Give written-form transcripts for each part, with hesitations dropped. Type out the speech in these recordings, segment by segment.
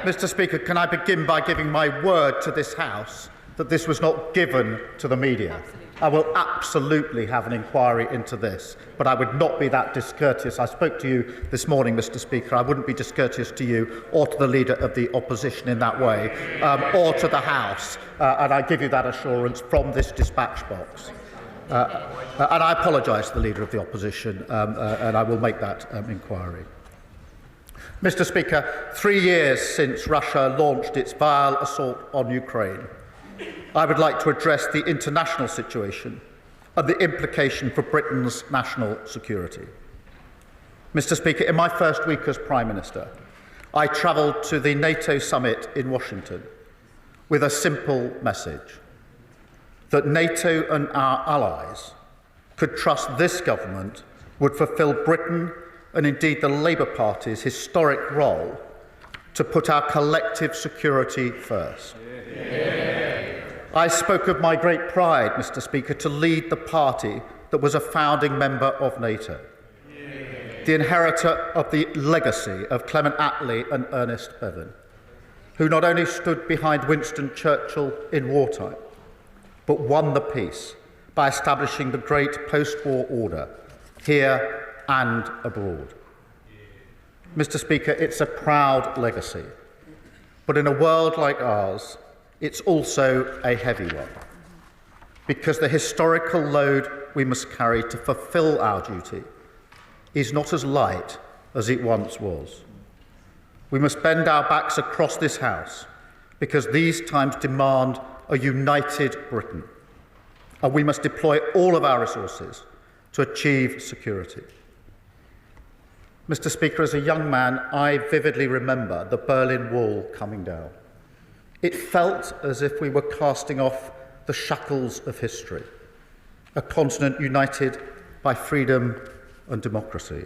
Mr. Speaker, can I begin by giving my word to this House that this was not given to the media? Absolutely. I will absolutely have an inquiry into this, but I would not be that discourteous. I spoke to you this morning, Mr. Speaker. I wouldn't be discourteous to you or to the Leader of the Opposition in that way, or to the House, and I give you that assurance from this dispatch box. And I apologise to the Leader of the Opposition, and I will make that inquiry. Mr. Speaker, 3 years since Russia launched its vile assault on Ukraine, I would like to address the international situation and the implication for Britain's national security. Mr. Speaker, in my first week as Prime Minister, I travelled to the NATO summit in Washington with a simple message: that NATO and our allies could trust this government would fulfil Britain and indeed the Labour Party's historic role to put our collective security first. I spoke of my great pride, Mr. Speaker, to lead the party that was a founding member of NATO, the inheritor of the legacy of Clement Attlee and Ernest Bevin, who not only stood behind Winston Churchill in wartime, but won the peace by establishing the great post-war order here and abroad. Mr. Speaker, it's a proud legacy, but in a world like ours, it's also a heavy one, because the historical load we must carry to fulfil our duty is not as light as it once was. We must bend our backs across this House, because these times demand a united Britain, and we must deploy all of our resources to achieve security. Mr. Speaker, as a young man, I vividly remember the Berlin Wall coming down. It felt as if we were casting off the shackles of history, a continent united by freedom and democracy.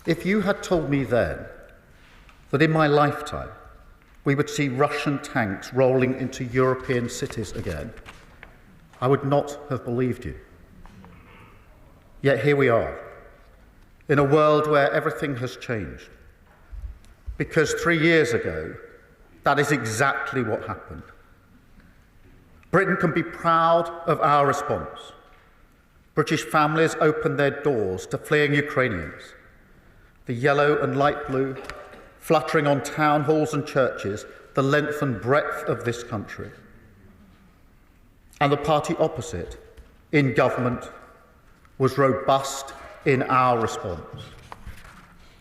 If you had told me then that in my lifetime we would see Russian tanks rolling into European cities again, I would not have believed you. Yet here we are, in a world where everything has changed. Because 3 years ago, that is exactly what happened. Britain can be proud of our response. British families opened their doors to fleeing Ukrainians, the yellow and light blue fluttering on town halls and churches the length and breadth of this country. And the party opposite, in government, was robust in our response.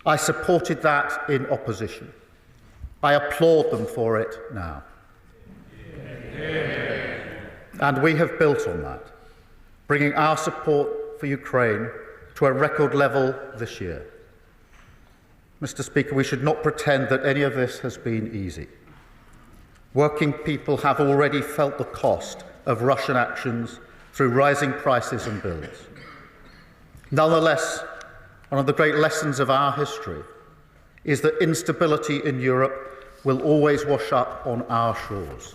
I supported that in opposition. I applaud them for it now. And we have built on that, bringing our support for Ukraine to a record level this year. Mr. Speaker, we should not pretend that any of this has been easy. Working people have already felt the cost of Russian actions through rising prices and bills. Nonetheless, one of the great lessons of our history is that instability in Europe will always wash up on our shores,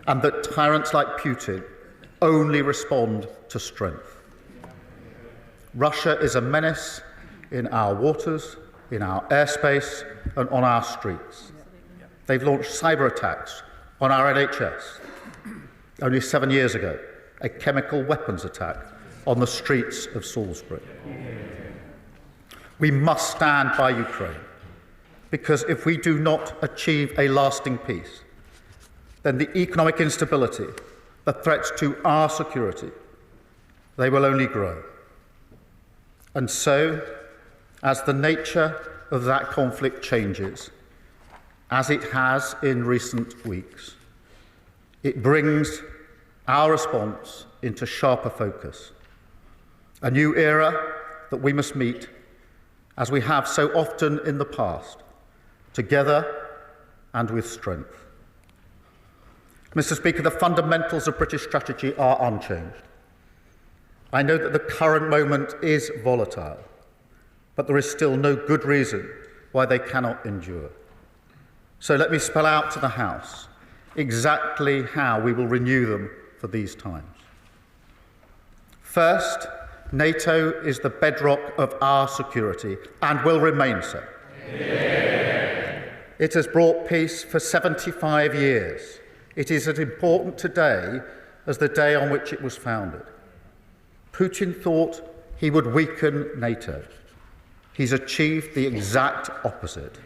and that tyrants like Putin only respond to strength. Russia is a menace in our waters, in our airspace, and on our streets. They've launched cyber attacks on our NHS. Only 7 years ago, a chemical weapons attack on the streets of Salisbury. We must stand by Ukraine, because if we do not achieve a lasting peace, then the economic instability, the threats to our security, they will only grow. And so, as the nature of that conflict changes, as it has in recent weeks, it brings our response into sharper focus. A new era that we must meet, as we have so often in the past, together and with strength. Mr. Speaker, the fundamentals of British strategy are unchanged. I know that the current moment is volatile, but there is still no good reason why they cannot endure. So let me spell out to the House exactly how we will renew them for these times. First, NATO is the bedrock of our security and will remain so. It has brought peace for 75 years. It is as important today as the day on which it was founded. Putin thought he would weaken NATO. He's achieved the exact opposite.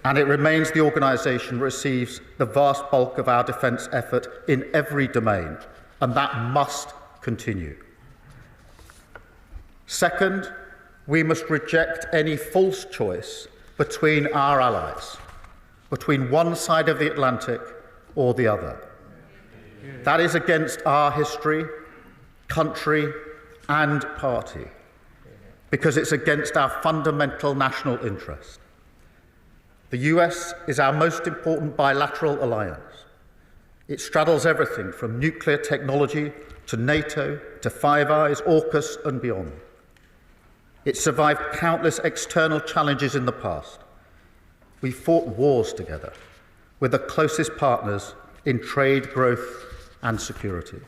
And it remains the organisation that receives the vast bulk of our defence effort in every domain, and that must continue. Second, we must reject any false choice between our allies, between one side of the Atlantic or the other. That is against our history, country, and party, because it's against our fundamental national interest. The US is our most important bilateral alliance. It straddles everything from nuclear technology to NATO to Five Eyes, AUKUS and beyond. It survived countless external challenges in the past. We fought wars together. We're the closest partners in trade, growth and security.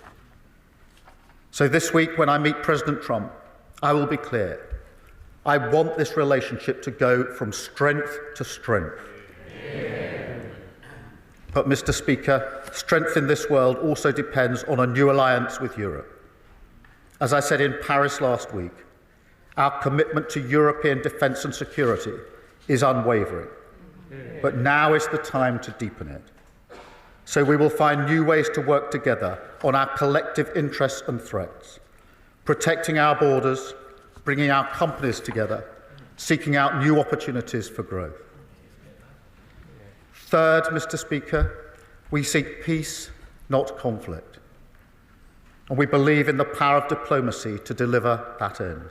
So this week, when I meet President Trump, I will be clear. I want this relationship to go from strength to strength. But, Mr. Speaker, strength in this world also depends on a new alliance with Europe. As I said in Paris last week, our commitment to European defence and security is unwavering. But now is the time to deepen it. So we will find new ways to work together on our collective interests and threats, protecting our borders, bringing our companies together, seeking out new opportunities for growth. Third, Mr. Speaker, we seek peace, not conflict. And we believe in the power of diplomacy to deliver that end.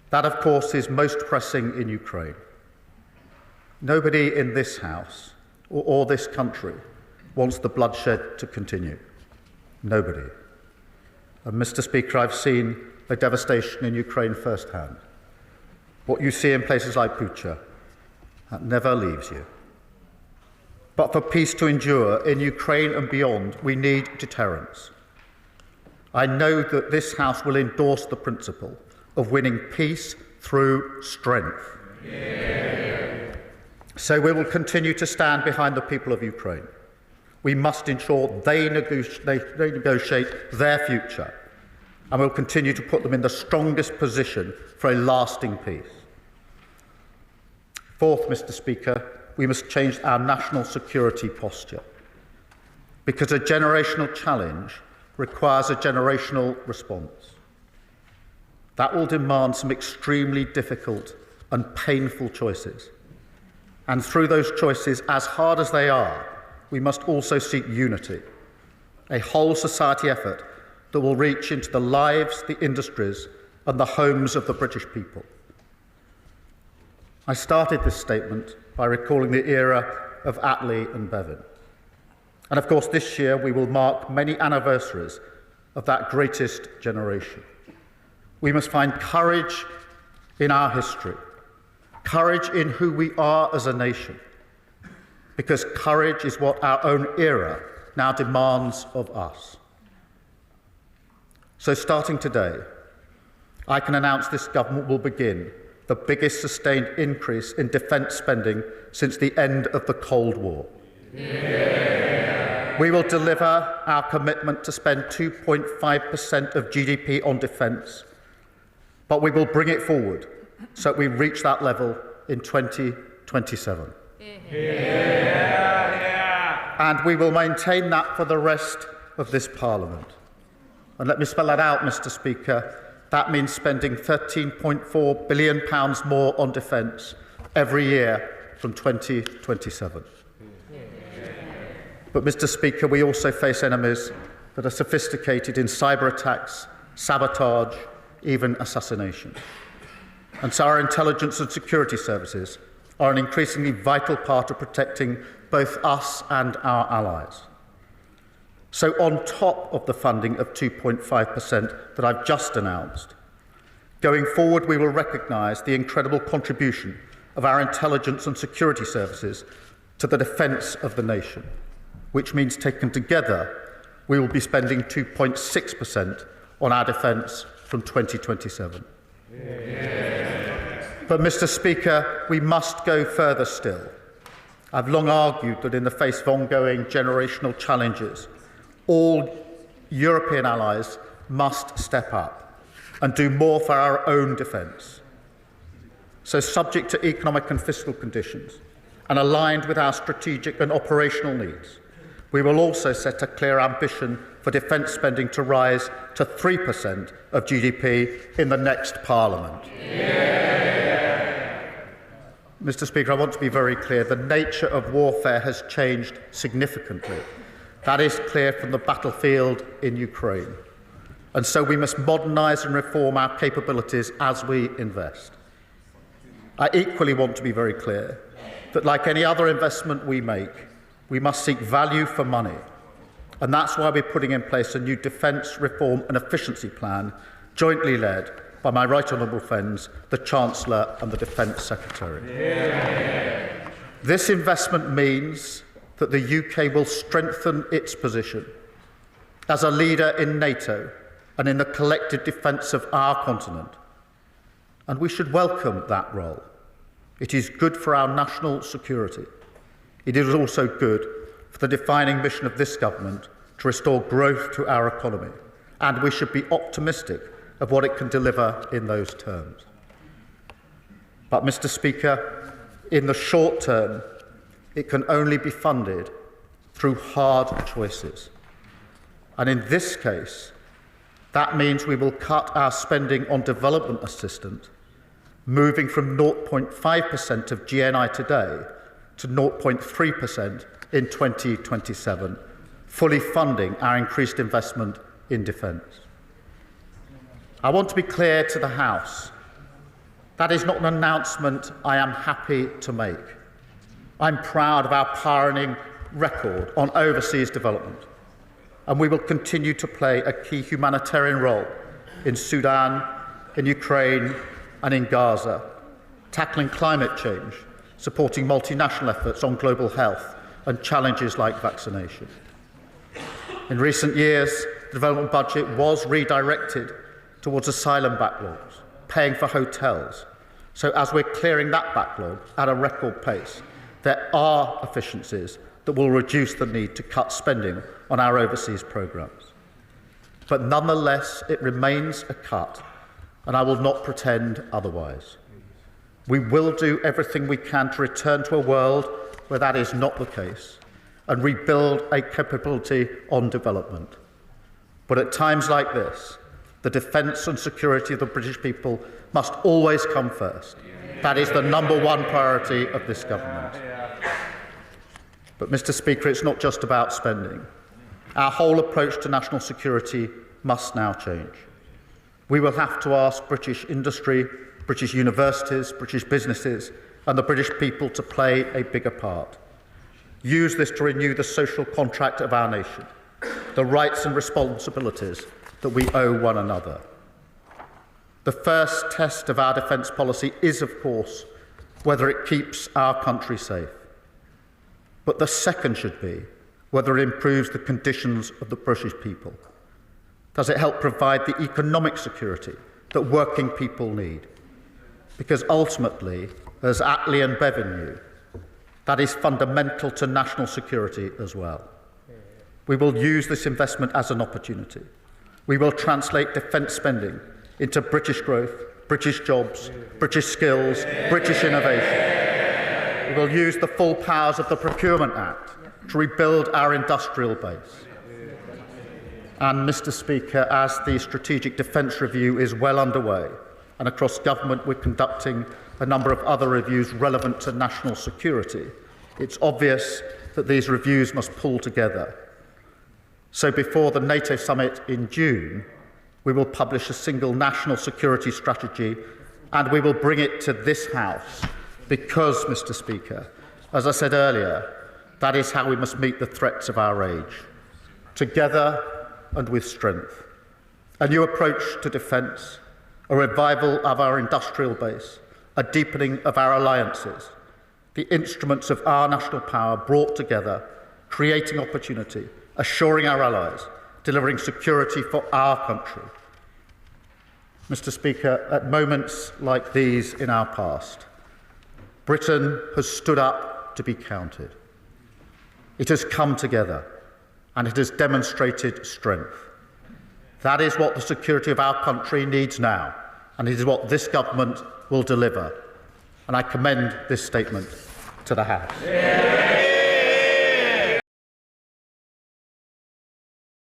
That, of course, is most pressing in Ukraine. Nobody in this House or this country wants the bloodshed to continue. Nobody. And, Mr. Speaker, I've seen the devastation in Ukraine firsthand. What you see in places like Bucha, that never leaves you. But for peace to endure in Ukraine and beyond, we need deterrence. I know that this House will endorse the principle of winning peace through strength. Yeah. So we will continue to stand behind the people of Ukraine. We must ensure they negotiate their future, and we'll continue to put them in the strongest position for a lasting peace. Fourth, Mr. Speaker, we must change our national security posture, because a generational challenge requires a generational response. That will demand some extremely difficult and painful choices. And through those choices, as hard as they are, we must also seek unity, a whole society effort that will reach into the lives, the industries, and the homes of the British people. I started this statement by recalling the era of Attlee and Bevin. And of course, this year we will mark many anniversaries of that greatest generation. We must find courage in our history, courage in who we are as a nation, because courage is what our own era now demands of us. So starting today, I can announce this government will begin the biggest sustained increase in defence spending since the end of the Cold War. Yeah. We will deliver our commitment to spend 2.5% of GDP on defence, but we will bring it forward so that we reach that level in 2027. Yeah. And we will maintain that for the rest of this Parliament. And let me spell that out, Mr. Speaker. That means spending £13.4 billion more on defence every year from 2027. But, Mr. Speaker, we also face enemies that are sophisticated in cyber attacks, sabotage, even assassination. And so our intelligence and security services are an increasingly vital part of protecting both us and our allies. So on top of the funding of 2.5% that I've just announced, going forward we will recognise the incredible contribution of our intelligence and security services to the defence of the nation, which means taken together we will be spending 2.6% on our defence from 2027. Yeah. But, Mr. Speaker, we must go further still. I've long argued that in the face of ongoing generational challenges, all European allies must step up and do more for our own defence. So, subject to economic and fiscal conditions and aligned with our strategic and operational needs, we will also set a clear ambition for defence spending to rise to 3% of GDP in the next Parliament. Mr. Speaker, I want to be very clear. The nature of warfare has changed significantly. That is clear from the battlefield in Ukraine. And so we must modernise and reform our capabilities as we invest. I equally want to be very clear that, like any other investment we make, we must seek value for money. And that's why we're putting in place a new defence reform and efficiency plan, jointly led by my right honourable friends, the Chancellor and the Defence Secretary. This investment means that the UK will strengthen its position as a leader in NATO and in the collective defence of our continent. And we should welcome that role. It is good for our national security. It is also good for the defining mission of this government to restore growth to our economy. And we should be optimistic of what it can deliver in those terms. But, Mr. Speaker, in the short term, it can only be funded through hard choices. And in this case, that means we will cut our spending on development assistance, moving from 0.5% of GNI today to 0.3% in 2027, fully funding our increased investment in defence. I want to be clear to the House. That is not an announcement I am happy to make. I'm proud of our pioneering record on overseas development, and we will continue to play a key humanitarian role in Sudan, in Ukraine and in Gaza, tackling climate change, supporting multinational efforts on global health and challenges like vaccination. In recent years, the development budget was redirected towards asylum backlogs, paying for hotels. So as we're clearing that backlog at a record pace, there are efficiencies that will reduce the need to cut spending on our overseas programmes. But nonetheless, it remains a cut, and I will not pretend otherwise. We will do everything we can to return to a world where that is not the case and rebuild a capability on development. But at times like this, the defence and security of the British people must always come first. That is the number one priority of this government. But, Mr. Speaker, it's not just about spending. Our whole approach to national security must now change. We will have to ask British industry, British universities, British businesses and the British people to play a bigger part. Use this to renew the social contract of our nation, the rights and responsibilities that we owe one another. The first test of our defence policy is, of course, whether it keeps our country safe. But the second should be whether it improves the conditions of the British people. Does it help provide the economic security that working people need? Because ultimately, as Attlee and Bevan knew, that is fundamental to national security as well. We will use this investment as an opportunity. We will translate defence spending into British growth, British jobs, British skills, British innovation. We will use the full powers of the Procurement Act to rebuild our industrial base. And, Mr. Speaker, as the Strategic Defence Review is well underway, and across government we're conducting a number of other reviews relevant to national security, it's obvious that these reviews must pull together. So before the NATO summit in June, we will publish a single national security strategy, and we will bring it to this House because, Mr. Speaker, as I said earlier, that is how we must meet the threats of our age, together and with strength. A new approach to defence, a revival of our industrial base, a deepening of our alliances, the instruments of our national power brought together, creating opportunity, assuring our allies, delivering security for our country. Mr. Speaker, at moments like these in our past, Britain has stood up to be counted. It has come together and it has demonstrated strength. That is what the security of our country needs now, and it is what this government will deliver. And I commend this statement to the House.